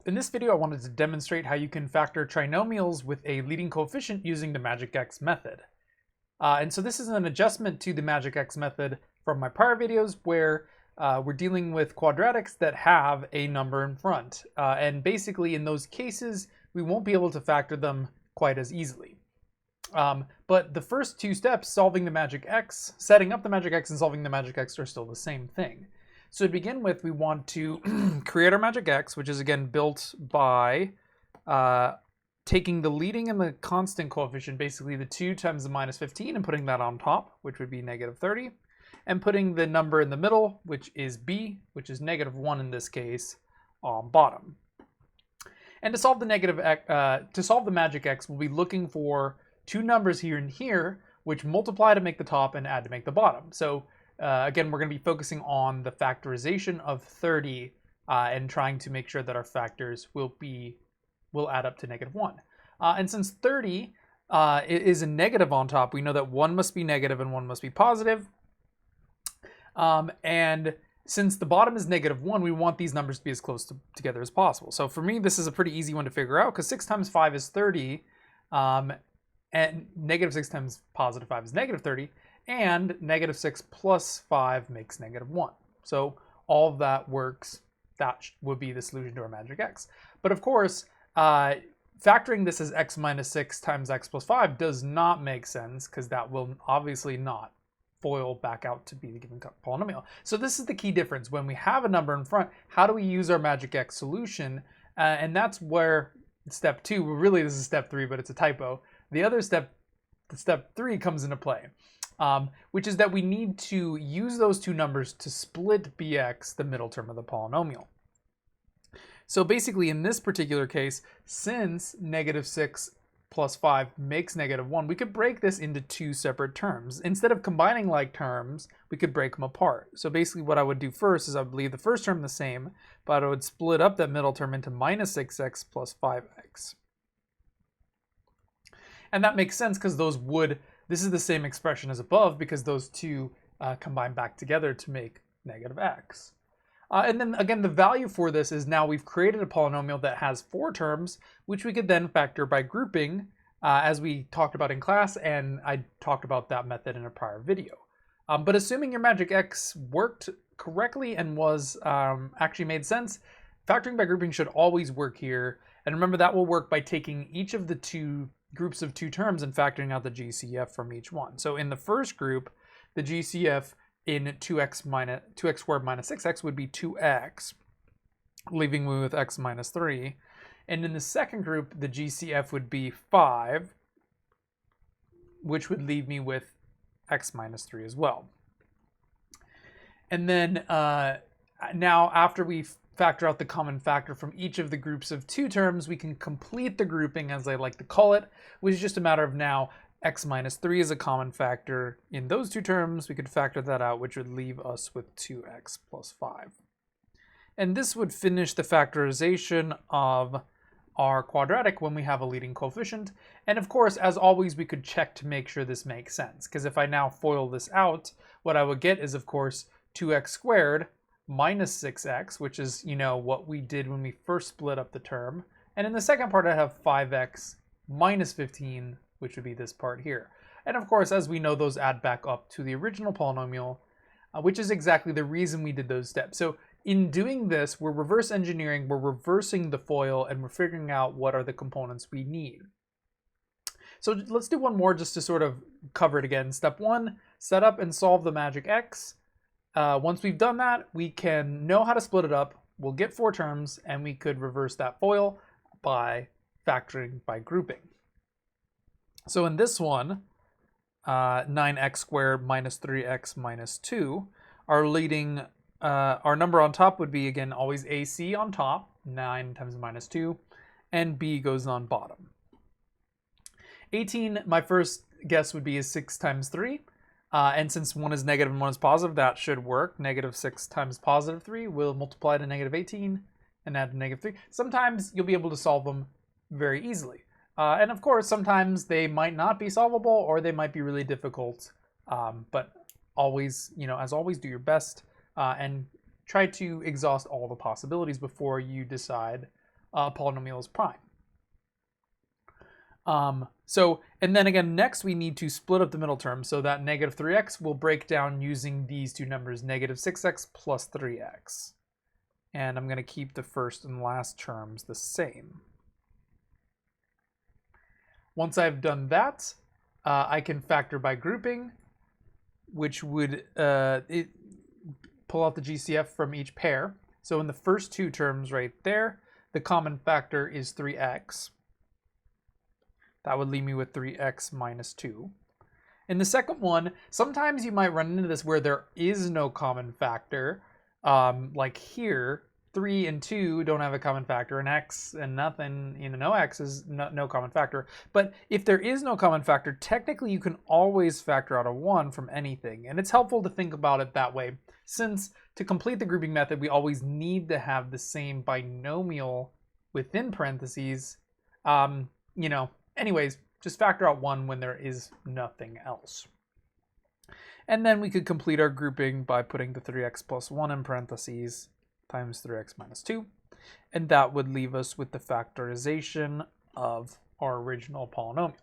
In this video, I wanted to demonstrate how you can factor trinomials with a leading coefficient using the magic x method. And so this is an adjustment to the magic x method from my prior videos where we're dealing with quadratics that have a number in front. And basically in those cases, we won't be able to factor them quite as easily. But the first two steps, solving the magic x, setting up the magic x and solving the magic x, are still the same thing. So to begin with, we want to create our magic x, which is again built by taking the leading and the constant coefficient, basically the 2 times the minus 15, and putting that on top, which would be negative 30, and putting the number in the middle, which is b, which is negative 1 in this case, on bottom. And to solve the magic x, we'll be looking for two numbers here and here, which multiply to make the top and add to make the bottom. So again, we're going to be focusing on the factorization of 30 and trying to make sure that our factors will add up to negative 1. And since 30 is a negative on top, we know that 1 must be negative and 1 must be positive. And since the bottom is negative 1, we want these numbers to be as close together as possible. So for me, this is a pretty easy one to figure out because 6 times 5 is 30, and negative 6 times positive 5 is negative 30. And negative 6 plus 5 makes negative 1. So all of that works. That would be the solution to our magic x. But of course, factoring this as x minus 6 times x plus 5 does not make sense because that will obviously not FOIL back out to be the given polynomial. So this is the key difference. When we have a number in front, how do we use our magic x solution? And that's where step 2, well, really this is step 3, but it's a typo. The other step 3 comes into play. Which is that we need to use those two numbers to split bx, the middle term of the polynomial. So basically in this particular case, since negative 6 plus 5 makes negative 1, we could break this into two separate terms. Instead of combining like terms, we could break them apart. So basically what I would do first is I would leave the first term the same, but I would split up that middle term into minus 6x plus 5x. And that makes sense because this is the same expression as above because those two combine back together to make negative x. And then again, the value for this is now we've created a polynomial that has 4 terms, which we could then factor by grouping, as we talked about in class, and I talked about that method in a prior video. But assuming your magic x worked correctly and was actually made sense, factoring by grouping should always work here. And remember, that will work by taking each of the two groups of 2 terms and factoring out the GCF from each one. So in the first group, the GCF in 2x squared minus 6x would be 2x, leaving me with x minus 3. And in the second group, the GCF would be 5, which would leave me with x minus 3 as well. And then now after we factor out the common factor from each of the groups of 2 terms, we can complete the grouping, as I like to call it, which is just a matter of now x minus 3 is a common factor in those 2 terms. We could factor that out, which would leave us with 2x plus 5. And this would finish the factorization of our quadratic when we have a leading coefficient. And of course, as always, we could check to make sure this makes sense, because if I now FOIL this out, what I would get is, of course, 2x squared minus 6x, which is, what we did when we first split up the term. And in the second part, I have 5x minus 15, which would be this part here. And of course, as we know, those add back up to the original polynomial, which is exactly the reason we did those steps. So in doing this, we're reverse engineering, we're reversing the FOIL, and we're figuring out what are the components we need. So let's do one more just to sort of cover it again. Step 1, set up and solve the magic x. Once we've done that, we can know how to split it up. We'll get 4 terms, and we could reverse that FOIL by factoring by grouping. So in this one, 9x squared minus 3x minus 2, our number on top would be, again, always AC on top, 9 times minus 2, and b goes on bottom. 18, my first guess would be is 6 times 3. And since 1 is negative and 1 is positive, that should work. Negative 6 times positive 3 will multiply to negative 18 and add to negative 3. Sometimes you'll be able to solve them very easily. And of course, sometimes they might not be solvable or they might be really difficult. But always, as always, do your best and try to exhaust all the possibilities before you decide polynomial is prime. And then again, next we need to split up the middle term, so that negative 3x will break down using these two numbers, negative 6x plus 3x. And I'm going to keep the first and last terms the same. Once I've done that, I can factor by grouping, which would pull out the GCF from each pair. So in the first two terms right there, the common factor is 3x. That would leave me with 3x minus 2. In the second one, sometimes you might run into this where there is no common factor. Like here, 3 and 2 don't have a common factor, and x and nothing, no x is no common factor. But if there is no common factor, technically you can always factor out a 1 from anything. And it's helpful to think about it that way, since to complete the grouping method, we always need to have the same binomial within parentheses. Anyways, just factor out 1 when there is nothing else. And then we could complete our grouping by putting the 3x plus 1 in parentheses times 3x minus 2. And that would leave us with the factorization of our original polynomial.